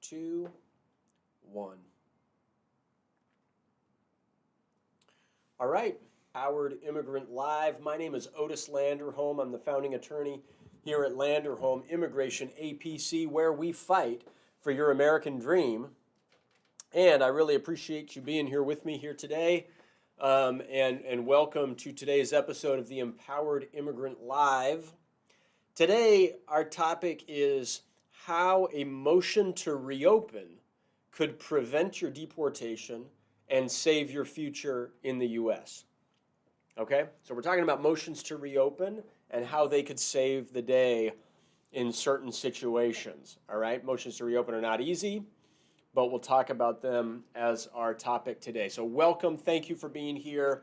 2, 1. All right, Howard Immigrant Live. My name is Otis Landerholm. I'm the founding attorney here at Landerholm Immigration A.P.C, where we fight for your American dream. And I really appreciate you being here with me here today. And welcome to today's episode of the Empowered Immigrant Live. Today, our topic is how a motion to reopen could prevent your deportation and save your future in the U.S. Okay, so we're talking about motions to reopen and how they could save the day in certain situations. All right, motions to reopen are not easy, but we'll talk about them as our topic today. So welcome, thank you for being here.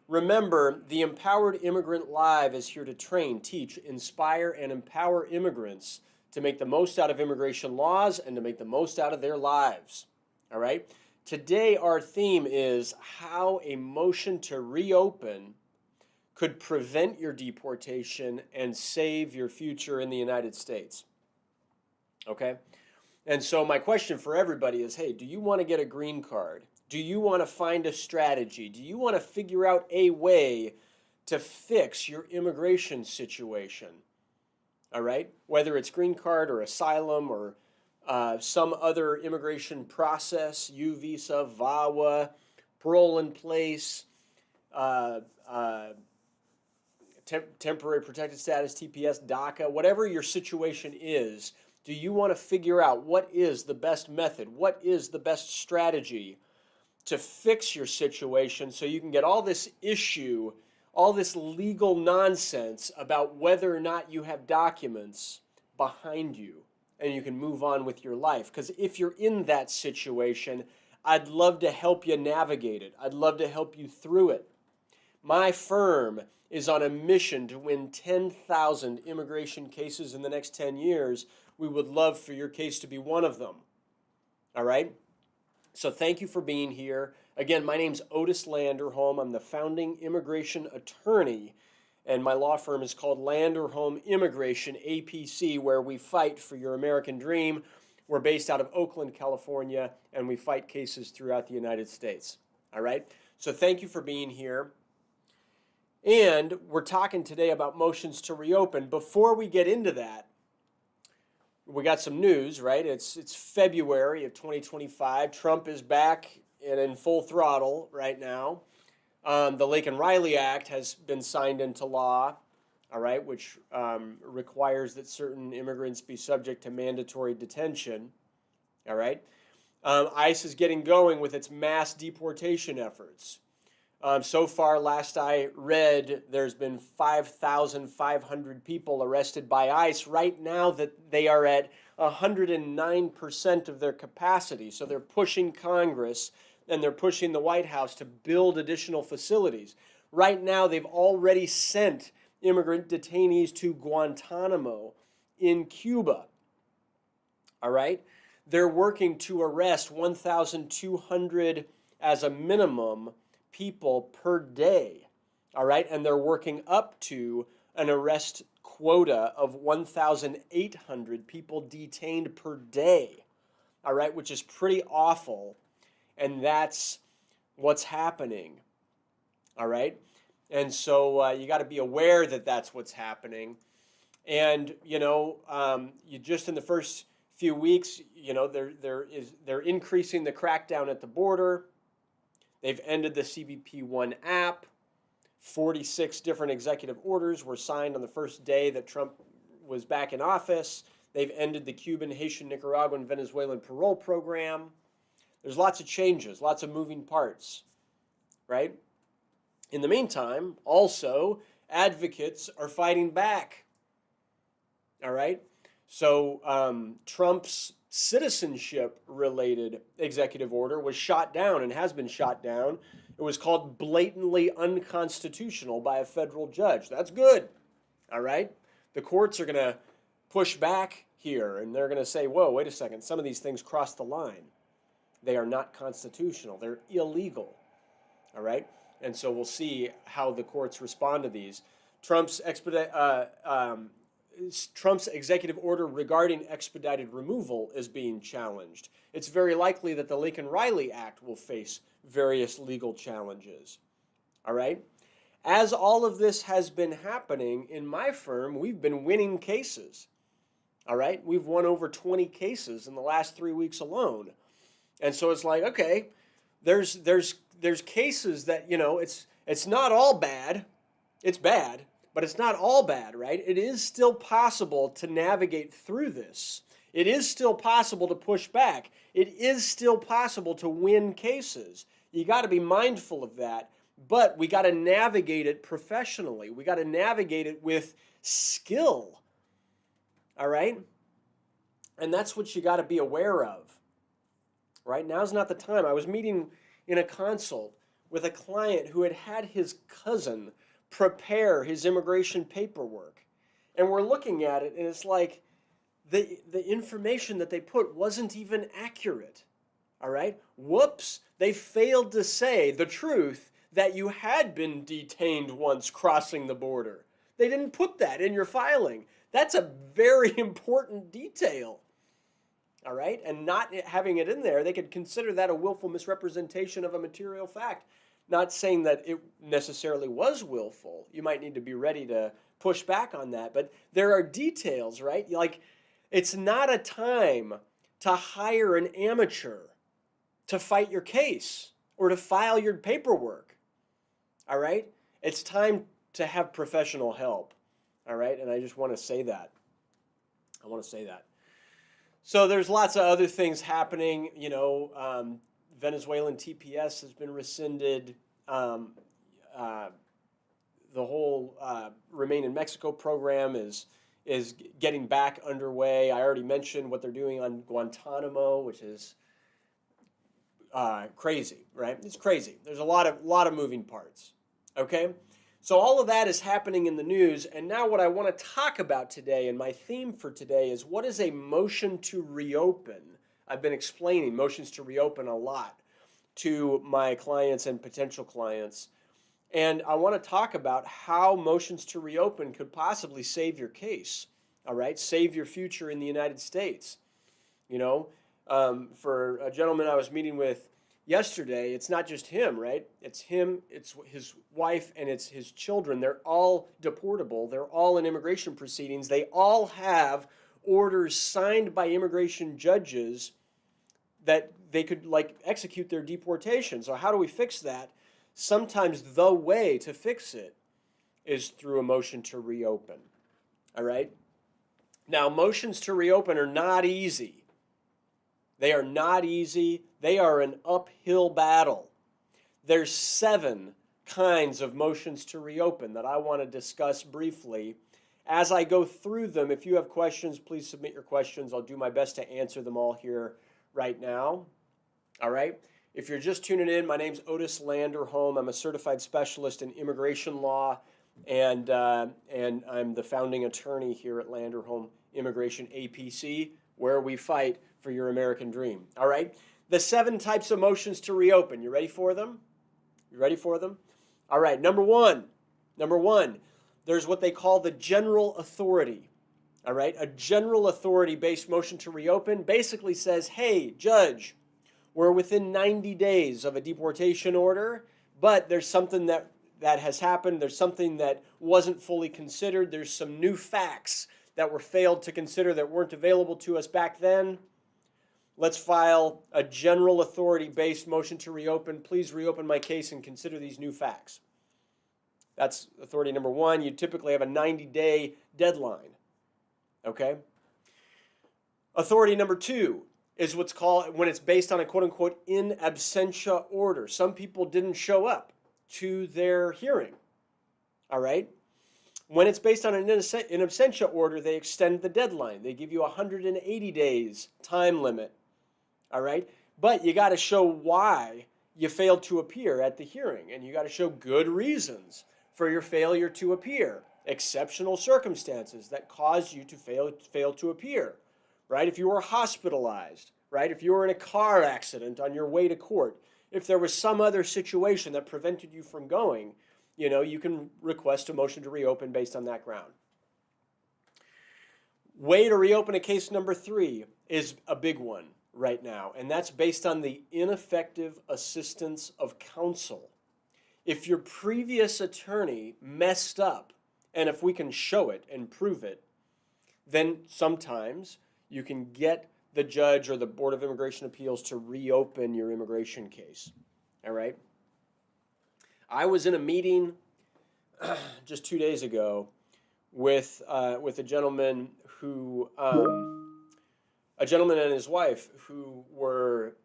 Remember, the Empowered Immigrant Live is here to train, teach, inspire, and empower immigrants to make the most out of immigration laws and to make the most out of their lives. All right? Today, our theme is how a motion to reopen could prevent your deportation and save your future in the United States. Okay? And so my question for everybody is, hey, do you want to get a green card? Do you want to find a strategy? Do you want to figure out a way to fix your immigration situation? All right? Whether it's green card or asylum or some other immigration process, U visa, VAWA, parole in place, temporary protected status, TPS, DACA, whatever your situation is, do you want to figure out what is the best method? What is the best strategy to fix your situation so you can get all this issue, all this legal nonsense about whether or not you have documents behind you and you can move on with your life? Because if you're in that situation, I'd love to help you navigate it. I'd love to help you through it. My firm is on a mission to win 10,000 immigration cases in the next 10 years. We would love for your case to be one of them. All right? So thank you for being here. Again, my name's Otis Landerholm. I'm the founding immigration attorney, and my law firm is called Landerholm Immigration, A.P.C, where we fight for your American dream. We're based out of Oakland, California, and we fight cases throughout the United States. All right? So thank you for being here. And we're talking today about motions to reopen. Before we get into that, we got some news, right? It's February of 2025. Trump is back and in full throttle right now. The Laken Riley Act has been signed into law, all right, which requires that certain immigrants be subject to mandatory detention, all right? ICE is getting going with its mass deportation efforts. So far, last I read, there's been 5,500 people arrested by ICE. Right now, that they are at 109% of their capacity. So they're pushing Congress and they're pushing the White House to build additional facilities. Right now, they've already sent immigrant detainees to Guantanamo in Cuba. All right? They're working to arrest 1,200 as a minimum people per day, all right? And they're working up to an arrest quota of 1,800 people detained per day, all right, which is pretty awful, and that's what's happening, all right? And so you got to be aware that that's what's happening. And, you know, you just in the first few weeks, you know, they're increasing the crackdown at the border. They've ended the CBP-1 app. 46 different executive orders were signed on the first day that Trump was back in office. They've ended the Cuban, Haitian, Nicaraguan, Venezuelan parole program. There's lots of changes, lots of moving parts, right? In the meantime, also, advocates are fighting back, all right? So Trump's citizenship-related executive order was shot down and has been shot down. It was called blatantly unconstitutional by a federal judge. That's good, all right? The courts are going to push back here, and they're going to say, whoa, wait a second, some of these things cross the line. They are not constitutional. They're illegal, all right? And so we'll see how the courts respond to these. Trump's Trump's executive order regarding expedited removal is being challenged. It's very likely that the Lincoln Riley Act will face various legal challenges. All right? As all of this has been happening in my firm, we've been winning cases. All right? We've won over 20 cases in the last 3 weeks alone. And so it's like, okay, there's cases that, it's not all bad. It's bad, but it's not all bad, right? It is still possible to navigate through this. It is still possible to push back. It is still possible to win cases. You got to be mindful of that, but we got to navigate it professionally. We got to navigate it with skill. All right? And that's what you got to be aware of. Right? Now's not the time. I was meeting in a consult with a client who had his cousin prepare his immigration paperwork. And we're looking at it, and it's like the information that they put wasn't even accurate. All right? Whoops. They failed to say the truth that you had been detained once crossing the border. They didn't put that in your filing. That's a very important detail. All right? And not having it in there, they could consider that a willful misrepresentation of a material fact. Not saying that it necessarily was willful. You might need to be ready to push back on that. But there are details, right? Like, it's not a time to hire an amateur to fight your case or to file your paperwork. All right? It's time to have professional help. All right? And I just want to say that. I want to say that. So there's lots of other things happening. Venezuelan TPS has been rescinded. The whole Remain in Mexico program is getting back underway. I already mentioned what they're doing on Guantanamo, which is crazy, right? It's crazy. There's a lot of moving parts. Okay? So all of that is happening in the news, and now what I want to talk about today, and my theme for today, is what is a motion to reopen? I've been explaining motions to reopen a lot to my clients and potential clients, and I want to talk about how motions to reopen could possibly save your case, all right? Save your future in the United States. For a gentleman I was meeting with yesterday, it's not just him, right? It's him, it's his wife, and it's his children. They're all deportable. They're all in immigration proceedings. They all have orders signed by immigration judges that they could execute their deportation. So how do we fix that? Sometimes the way to fix it is through a motion to reopen. All right? Now, motions to reopen are not easy. They are not easy. They are an uphill battle. There's 7 kinds of motions to reopen that I want to discuss briefly. As I go through them, if you have questions, please submit your questions. I'll do my best to answer them all here right now. All right? If you're just tuning in, my name's Otis Landerholm. I'm a certified specialist in immigration law, and I'm the founding attorney here at Landerholm Immigration A.P.C., where we fight for your American dream. All right? The 7 types of motions to reopen. You ready for them? You ready for them? All right. Number one, there's what they call the general authority. All right? A general authority-based motion to reopen basically says, hey, judge, we're within 90 days of a deportation order, but there's something that has happened. There's something that wasn't fully considered. There's some new facts that were failed to consider that weren't available to us back then. Let's file a general authority-based motion to reopen. Please reopen my case and consider these new facts. That's authority number 1. You typically have a 90-day deadline. Okay? Authority number 2 is what's called, when it's based on a quote-unquote in absentia order. Some people didn't show up to their hearing. All right? When it's based on an in absentia order, they extend the deadline. They give you 180 days time limit. All right? But you got to show why you failed to appear at the hearing, and you got to show good reasons for your failure to appear. Exceptional circumstances that caused you to fail to appear. Right? If you were hospitalized, right? If you were in a car accident on your way to court, if there was some other situation that prevented you from going, you can request a motion to reopen based on that ground. Way to reopen a case number 3 is a big one right now, and that's based on the ineffective assistance of counsel. If your previous attorney messed up, and if we can show it and prove it, then sometimes you can get the judge or the Board of Immigration Appeals to reopen your immigration case. All right? I was in a meeting just 2 days ago with a gentleman who, a gentleman and his wife who were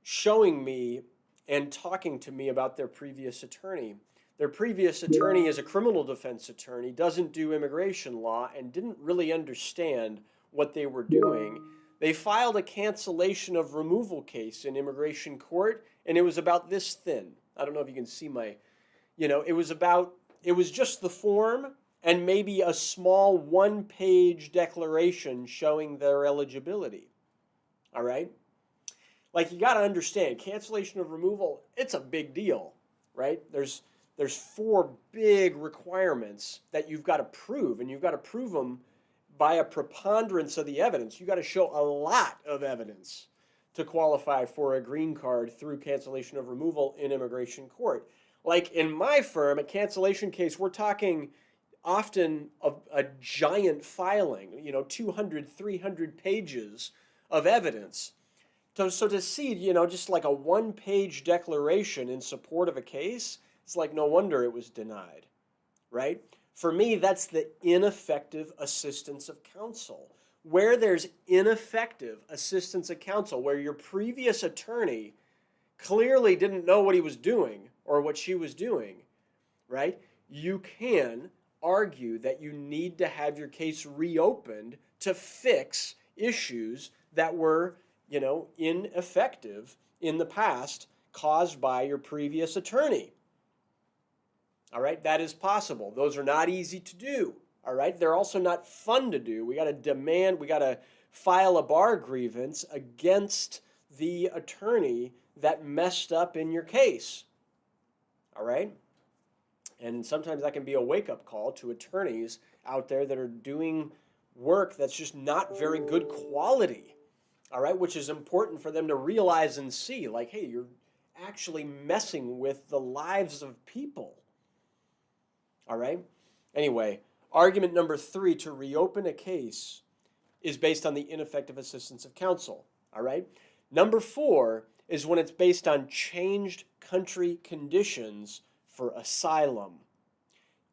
showing me and talking to me about their previous attorney. Their previous attorney is a criminal defense attorney, doesn't do immigration law, and didn't really understand what they were doing. They filed a cancellation of removal case in immigration court, and it was about this thin. I don't know if you can see my, it was just the form and maybe a small one-page declaration showing their eligibility. All right? Like, you got to understand, cancellation of removal, it's a big deal, right? There's 4 big requirements that you've got to prove, and you've got to prove them by a preponderance of the evidence. You've got to show a lot of evidence to qualify for a green card through cancellation of removal in immigration court. Like in my firm, a cancellation case, we're talking often a giant filing, 200, 300 pages of evidence. So to see, just like a one-page declaration in support of a case, it's like no wonder it was denied, right? For me, that's the ineffective assistance of counsel. Where there's ineffective assistance of counsel, where your previous attorney clearly didn't know what he was doing or what she was doing, right? You can argue that you need to have your case reopened to fix issues that were ineffective in the past caused by your previous attorney. All right, that is possible. Those are not easy to do. All right, they're also not fun to do. We got to file a bar grievance against the attorney that messed up in your case. All right? And sometimes that can be a wake-up call to attorneys out there that are doing work that's just not very good quality. All right, which is important for them to realize and see, like, hey, you're actually messing with the lives of people. All right? Anyway, argument number 3 to reopen a case is based on the ineffective assistance of counsel. All right? Number 4 is when it's based on changed country conditions for asylum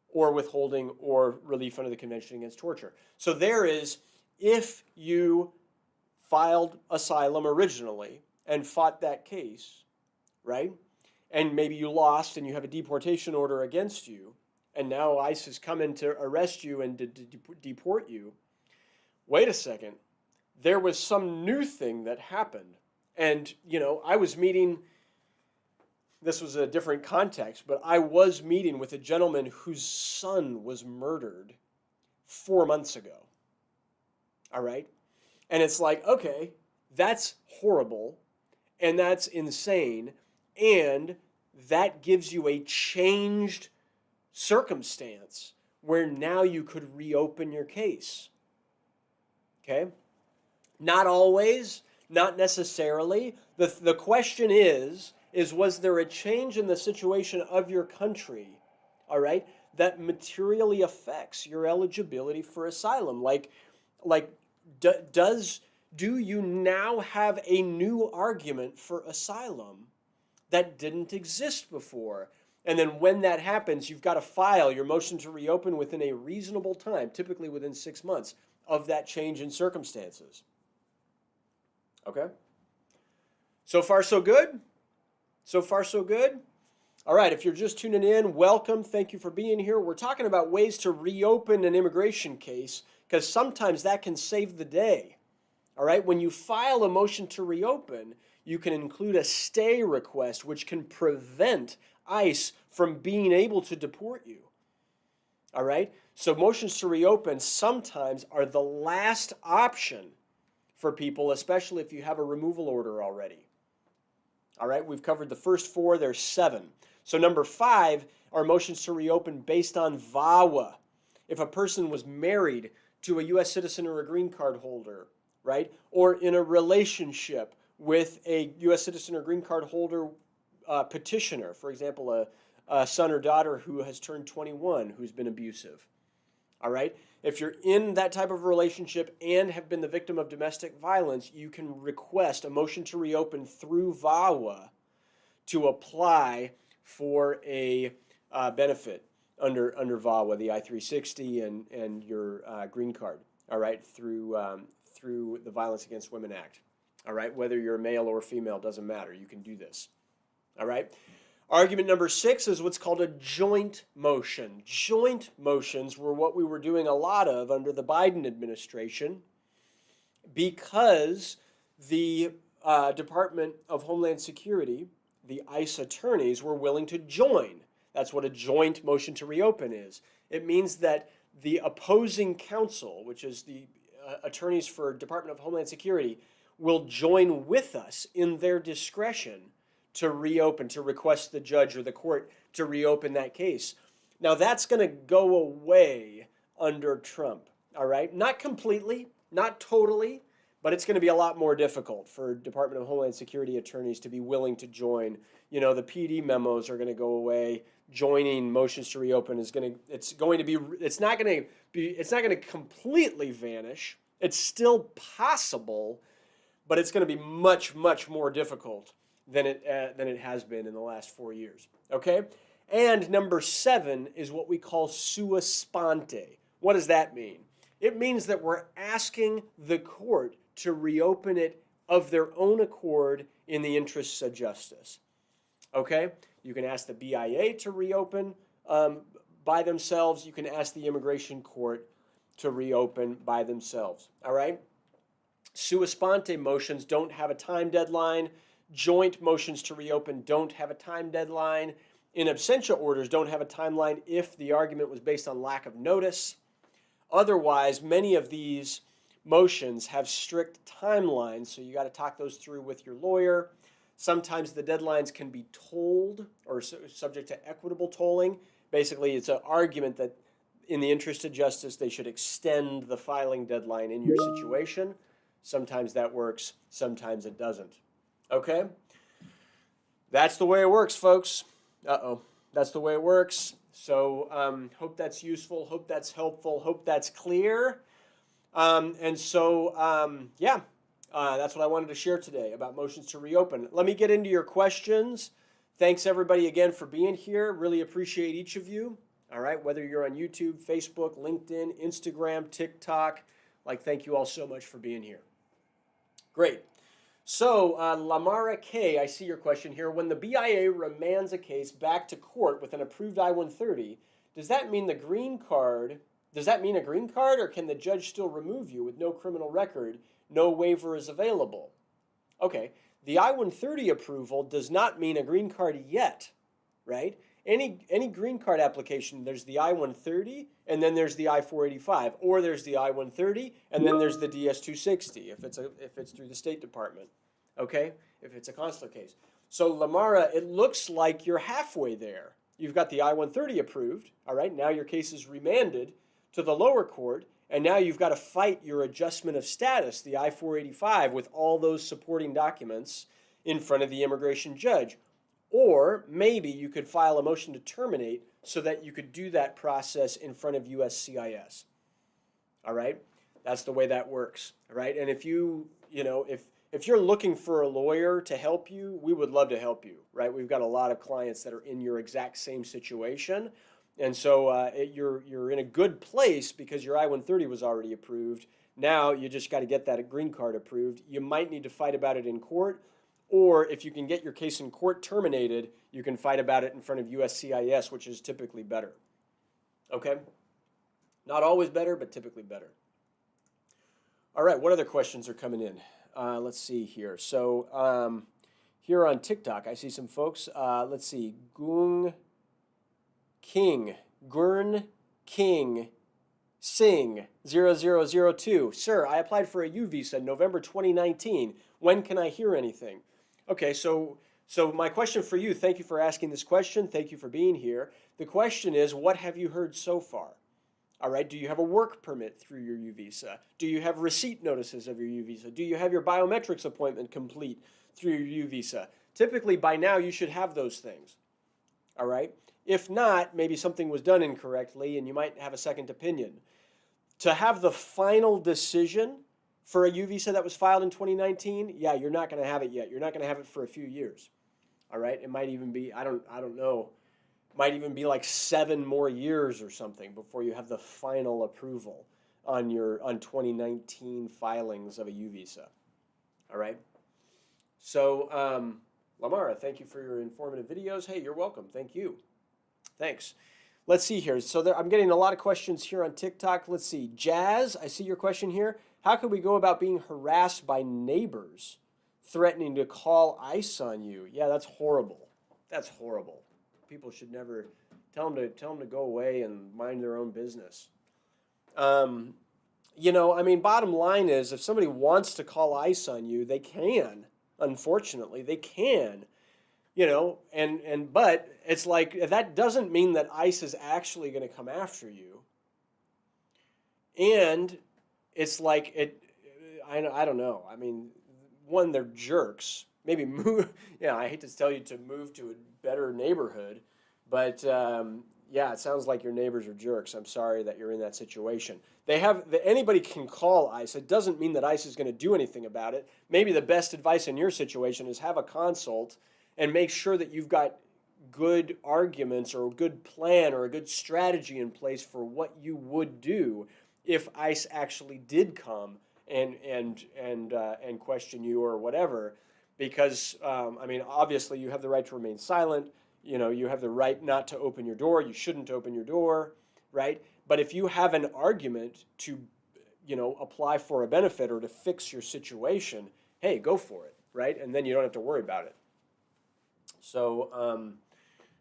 or withholding or relief under the Convention Against Torture. So there is, if you filed asylum originally and fought that case, right? And maybe you lost and you have a deportation order against you, and now ICE has come in to arrest you and deport you. Wait a second. There was some new thing that happened. And, I was meeting, this was a different context, but I was meeting with a gentleman whose son was murdered 4 months ago. All right? And it's like, okay, that's horrible, and that's insane, and that gives you a changed circumstance where now you could reopen your case. Okay? Not always, not necessarily. The question is was there a change in the situation of your country, all right, that materially affects your eligibility for asylum? Do you now have a new argument for asylum that didn't exist before? And then when that happens, you've got to file your motion to reopen within a reasonable time, typically within 6 months, of that change in circumstances. Okay? So far, so good? So far, so good? All right, if you're just tuning in, welcome. Thank you for being here. We're talking about ways to reopen an immigration case because sometimes that can save the day. All right, when you file a motion to reopen, you can include a stay request, which can prevent ICE from being able to deport you. All right, so motions to reopen sometimes are the last option for people, especially if you have a removal order already. All right, we've covered the first 4, there's 7. So number 5 are motions to reopen based on VAWA. If a person was married to a U.S. citizen or a green card holder, right? Or in a relationship with a U.S. citizen or green card holder petitioner, for example, a son or daughter who has turned 21 who's been abusive. All right? If you're in that type of relationship and have been the victim of domestic violence, you can request a motion to reopen through VAWA to apply for a benefit under VAWA, the I-360 and your green card, all right, through the Violence Against Women Act. All right, whether you're male or female, doesn't matter. You can do this. All right. Argument number 6 is what's called a joint motion. Joint motions were what we were doing a lot of under the Biden administration because the Department of Homeland Security, the ICE attorneys, were willing to join. That's what a joint motion to reopen is. It means that the opposing counsel, which is the attorneys for Department of Homeland Security, will join with us in their discretion to reopen, to request the judge or the court to reopen that case. Now, that's going to go away under Trump, all right? Not completely, not totally, but it's going to be a lot more difficult for Department of Homeland Security attorneys to be willing to join. You know, the PD memos are going to go away. Joining motions to reopen is it's not going to completely vanish. It's still possible, but it's going to be much, much more difficult than it has been in the last 4 years. Okay? And number 7 is what we call sua sponte. What does that mean? It means that we're asking the court to reopen it of their own accord in the interests of justice. Okay? You can ask the BIA to reopen by themselves. You can ask the immigration court to reopen by themselves. All right? Sua sponte motions don't have a time deadline. Joint motions to reopen don't have a time deadline. In absentia orders don't have a timeline if the argument was based on lack of notice. Otherwise, many of these motions have strict timelines, so you got to talk those through with your lawyer. Sometimes the deadlines can be tolled or subject to equitable tolling. Basically, it's an argument that in the interest of justice, they should extend the filing deadline in your situation. Sometimes that works, sometimes it doesn't. Okay? That's the way it works, folks. That's the way it works. So hope that's useful, hope that's helpful, hope that's clear. That's what I wanted to share today about motions to reopen. Let me get into your questions. Thanks, everybody, again, for being here. Really appreciate each of you. All right, whether you're on YouTube, Facebook, LinkedIn, Instagram, TikTok, thank you all so much for being here. Great. So, Lamara K, I see your question here. When the BIA remands a case back to court with an approved I-130, does that mean a green card, or can the judge still remove you with no criminal record, no waiver is available? Okay, the I-130 approval does not mean a green card yet, right? Any green card application, there's the I-130, and then there's the I-485, or there's the I-130, and then there's the DS-260 if it's through the State Department, okay? If it's a consular case. So, Lamara, it looks like you're halfway there. You've got the I-130 approved, all right? Now your case is remanded to the lower court, and now you've got to fight your adjustment of status, the I-485, with all those supporting documents in front of the immigration judge. Or maybe you could file a motion to terminate so that you could do that process in front of USCIS. All right? That's the way that works. All right? And if you're looking for a lawyer to help you, we would love to help you, right? We've got a lot of clients that are in your exact same situation. And so you're in a good place because your I-130 was already approved. Now you just got to get that green card approved. You might need to fight about it in court. Or if you can get your case in court terminated, you can fight about it in front of USCIS, which is typically better. Okay? Not always better, but typically better. All right, what other questions are coming in? Let's see here. So here on TikTok, I see some folks. Let's see. Gurn King Singh 0002. Sir, I applied for a U visa in November 2019. When can I hear anything? Okay, so my question for you, thank you for asking this question. Thank you for being here. The question is, what have you heard so far? All right, do you have a work permit through your U visa? Do you have receipt notices of your U visa? Do you have your biometrics appointment complete through your U visa? Typically, by now, you should have those things. All right? If not, maybe something was done incorrectly and you might have a second opinion. To have the final decision for a U visa that was filed in 2019, yeah, you're not going to have it yet. You're not going to have it for a few years. All right? It might even be, I don't know, might even be like 7 more years or something before you have the final approval on 2019 filings of a U visa. All right? So, Lamara, thank you for your informative videos. Hey, you're welcome. Thank you. Thanks. Let's see here. So I'm getting a lot of questions here on TikTok. Let's see. Jazz, I see your question here. How could we go about being harassed by neighbors threatening to call ICE on you? Yeah, that's horrible. That's horrible. People should never tell them to go away and mind their own business. You know, I mean, bottom line is if somebody wants to call ICE on you, they can. Unfortunately, they can. You know, but it's like that doesn't mean that ICE is actually going to come after you. And it's like I don't know. I mean, one, they're jerks. Maybe move. Yeah, I hate to tell you to move to a better neighborhood, but yeah, it sounds like your neighbors are jerks. I'm sorry that you're in that situation. Anybody can call ICE. It doesn't mean that ICE is going to do anything about it. Maybe the best advice in your situation is have a consult and make sure that you've got good arguments or a good plan or a good strategy in place for what you would do if ICE actually did come and question you or whatever. Because I mean, obviously, you have the right to remain silent. You know, you have the right not to open your door. You shouldn't open your door, right? But if you have an argument to, you know, apply for a benefit or to fix your situation, hey, go for it, right? And then you don't have to worry about it. So,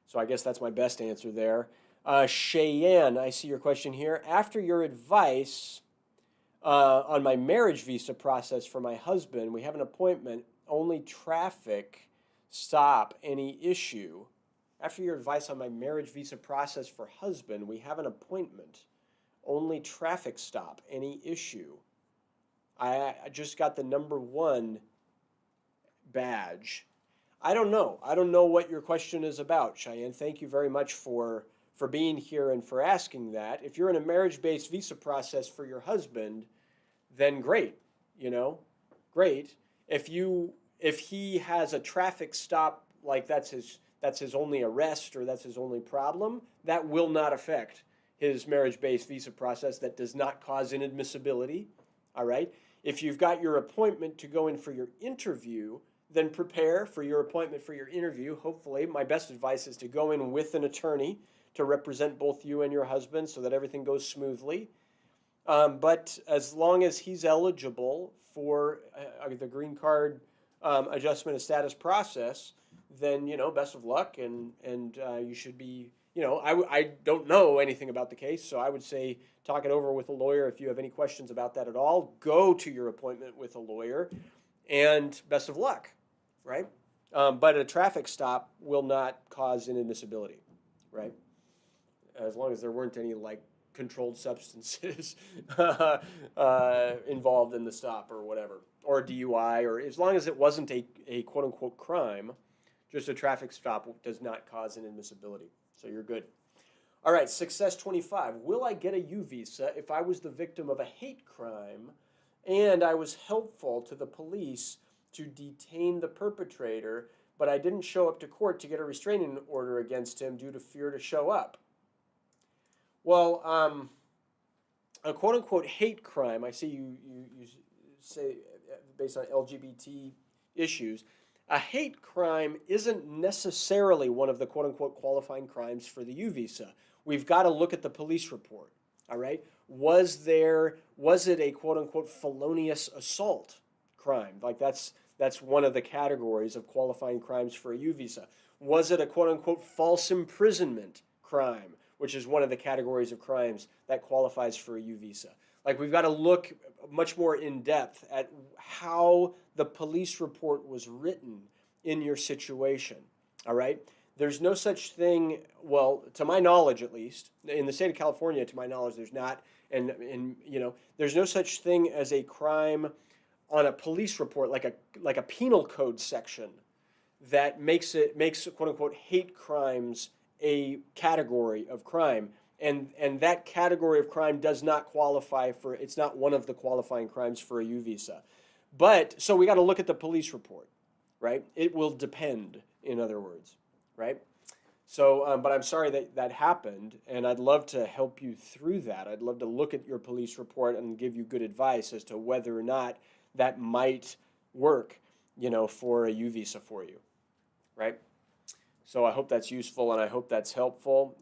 so I guess that's my best answer there. Cheyenne, I see your question here. After your advice on my marriage visa process for my husband, we have an appointment, only traffic stop, any issue. After your advice on my marriage visa process for husband, we have an appointment, only traffic stop, any issue. I just got the #1 badge. I don't know. I don't know what your question is about, Cheyenne. Thank you very much for being here and for asking that. If you're in a marriage-based visa process for your husband, then great, you know, great. If he has a traffic stop, like that's his only arrest or that's his only problem, that will not affect his marriage-based visa process. That does not cause inadmissibility, all right? If you've got your appointment to go in for your interview, then prepare for your appointment for your interview. Hopefully, my best advice is to go in with an attorney to represent both you and your husband so that everything goes smoothly. But as long as he's eligible for the green card adjustment of status process, then, you know, best of luck, and you should be, you know, I don't know anything about the case, so I would say talk it over with a lawyer. If you have any questions about that at all, go to your appointment with a lawyer, and best of luck, right? But a traffic stop will not cause inadmissibility, right? As long as there weren't any, like, controlled substances involved in the stop or whatever, or DUI, or as long as it wasn't a quote-unquote crime, just a traffic stop does not cause inadmissibility. So you're good. All right, Success 25. Will I get a U visa if I was the victim of a hate crime and I was helpful to the police to detain the perpetrator, but I didn't show up to court to get a restraining order against him due to fear to show up? Well, a quote-unquote hate crime, I see you say based on LGBT issues, a hate crime isn't necessarily one of the quote-unquote qualifying crimes for the U visa. We've got to look at the police report, all right? Was it a quote-unquote felonious assault crime? Like that's one of the categories of qualifying crimes for a U visa. Was it a quote-unquote false imprisonment crime, which is one of the categories of crimes that qualifies for a U visa? Like, we've got to look much more in depth at how the police report was written in your situation, all right? There's no such thing, well, to my knowledge at least, in the state of California, to my knowledge, there's not, and there's no such thing as a crime on a police report, like a penal code section that makes quote unquote hate crimes a category of crime. And that category of crime does not qualify for, it's not one of the qualifying crimes for a U visa. But so we got to look at the police report, right? It will depend, in other words, right? So, but I'm sorry that that happened, and I'd love to help you through that. I'd love to look at your police report and give you good advice as to whether or not that might work, for a U visa for you, right? So I hope that's useful, and I hope that's helpful.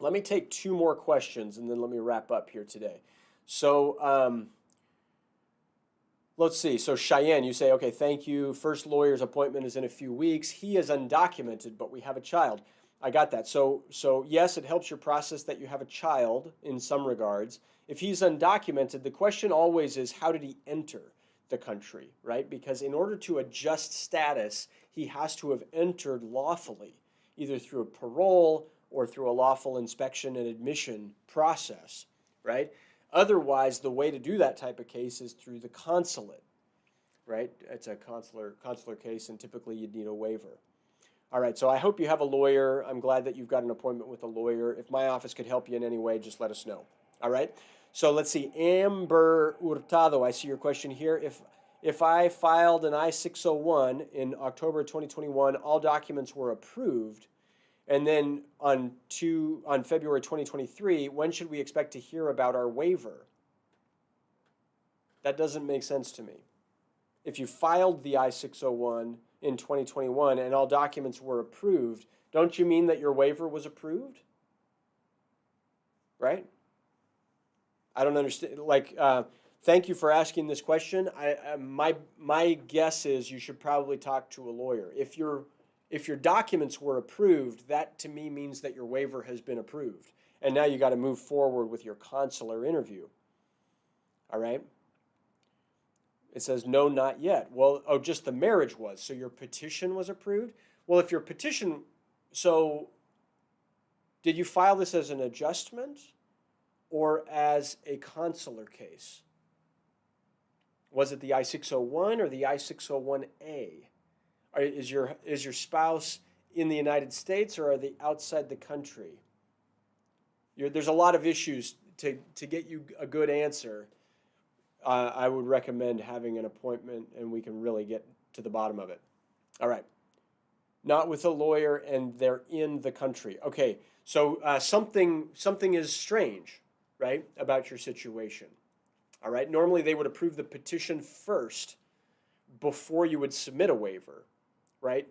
Let me take two more questions, and then let me wrap up here today. So let's see. So Cheyenne, you say, okay, thank you. First lawyer's appointment is in a few weeks. He is undocumented, but we have a child. I got that. So yes, it helps your process that you have a child in some regards. If he's undocumented, the question always is, how did he enter the country, right? Because in order to adjust status, he has to have entered lawfully, either through a parole or through a lawful inspection and admission process, right? Otherwise, the way to do that type of case is through the consulate, right? It's a consular case, and typically you'd need a waiver. All right, so I hope you have a lawyer. I'm glad that you've got an appointment with a lawyer. If my office could help you in any way, just let us know. All right? So let's see. Amber Hurtado, I see your question here. If I filed an I-601 in October 2021, all documents were approved, and then on February 2023, when should we expect to hear about our waiver? That doesn't make sense to me. If you filed the I-601 in 2021 and all documents were approved, don't you mean that your waiver was approved? Right? I don't understand. Thank you for asking this question. My guess is you should probably talk to a lawyer. If your documents were approved, that to me means that your waiver has been approved. And now you got to move forward with your consular interview. All right? It says, no, not yet. Well, just the marriage was. So your petition was approved? Well, if your petition, so did you file this as an adjustment or as a consular case? Was it the I-601 or the I-601A? Is your spouse in the United States, or are they outside the country? There's a lot of issues to get you a good answer. I would recommend having an appointment, and we can really get to the bottom of it. All right. Not with a lawyer, and they're in the country. Okay, so something is strange, right, about your situation. All right. Normally, they would approve the petition first before you would submit a waiver, right?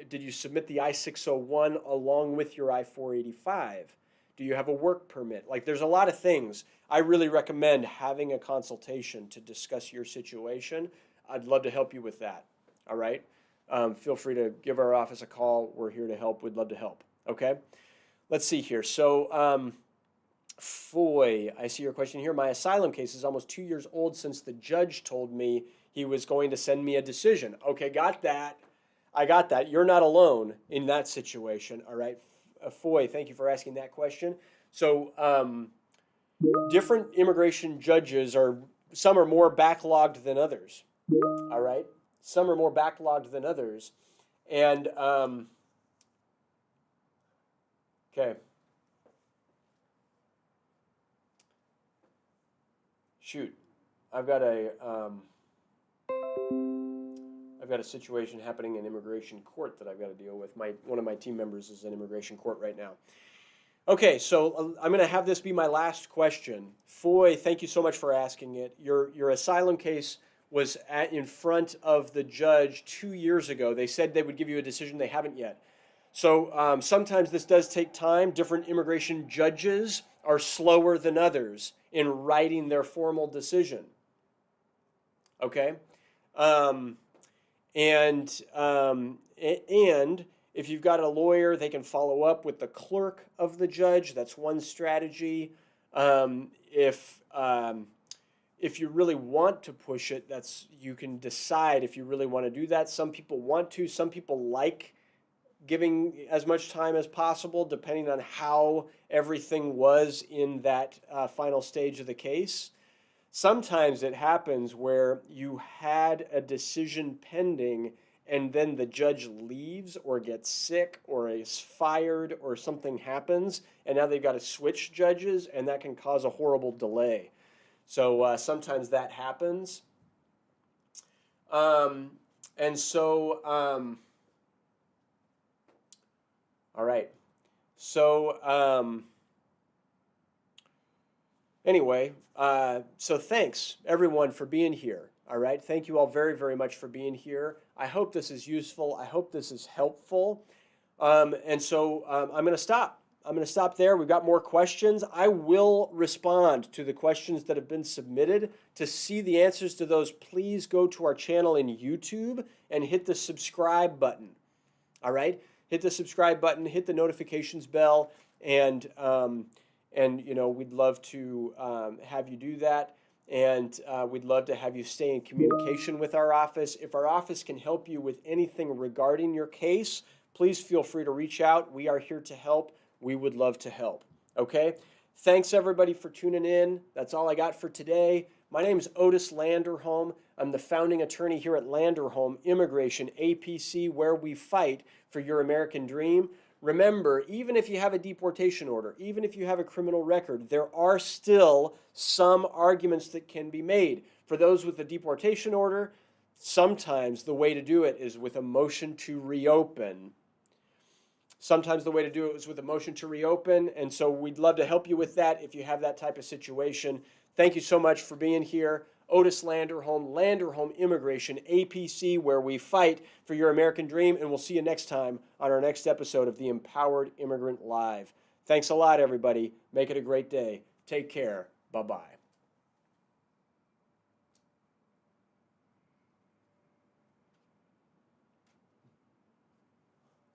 Did you submit the I-601 along with your I-485? Do you have a work permit? There's a lot of things. I really recommend having a consultation to discuss your situation. I'd love to help you with that, all right? Feel free to give our office a call. We're here to help. We'd love to help, okay? Let's see here. So, Foy, I see your question here. My asylum case is almost 2 years old since the judge told me he was going to send me a decision. Okay, got that. I got that. You're not alone in that situation, all right? Foy, thank you for asking that question. So different immigration judges some are more backlogged than others, all right? Some are more backlogged than others. And, okay. Shoot, I've got a situation happening in immigration court that I've got to deal with. One of my team members is in immigration court right now. Okay, so I'm going to have this be my last question. Foy, thank you so much for asking it. Your asylum case was in front of the judge 2 years ago. They said they would give you a decision. They haven't yet. So sometimes this does take time. Different immigration judges are slower than others in writing their formal decision. Okay? And if you've got a lawyer, they can follow up with the clerk of the judge. That's one strategy. If you really want to push it, you can decide if you really want to do that. Some people want to. Some people like giving as much time as possible, depending on how everything was in that final stage of the case. Sometimes it happens where you had a decision pending and then the judge leaves or gets sick or is fired or something happens, and now they've got to switch judges, and that can cause a horrible delay. So sometimes that happens. And so, all right. So, anyway, so thanks everyone for being here. All right. Thank you all very, very much for being here. I hope this is useful. I hope this is helpful. And so I'm going to stop. I'm going to stop there. We've got more questions. I will respond to the questions that have been submitted. To see the answers to those, please go to our channel in YouTube and hit the subscribe button. All right? Hit the subscribe button, hit the notifications bell, and you know, we'd love to have you do that. And we'd love to have you stay in communication with our office. If our office can help you with anything regarding your case, please feel free to reach out. We are here to help. We would love to help. Okay? Thanks, everybody, for tuning in. That's all I got for today. My name is Otis Landerholm. I'm the founding attorney here at Landerholm Immigration, A.P.C., where we fight for your American dream. Remember, even if you have a deportation order, even if you have a criminal record, there are still some arguments that can be made. For those with a deportation order, sometimes the way to do it is with a motion to reopen. Sometimes the way to do it is with a motion to reopen, and so we'd love to help you with that if you have that type of situation. Thank you so much for being here. Otis Landerholm, Landerholm Immigration, A.P.C., where we fight for your American dream, and we'll see you next time on our next episode of The Empowered Immigrant Live. Thanks a lot, everybody. Make it a great day. Take care. Bye-bye.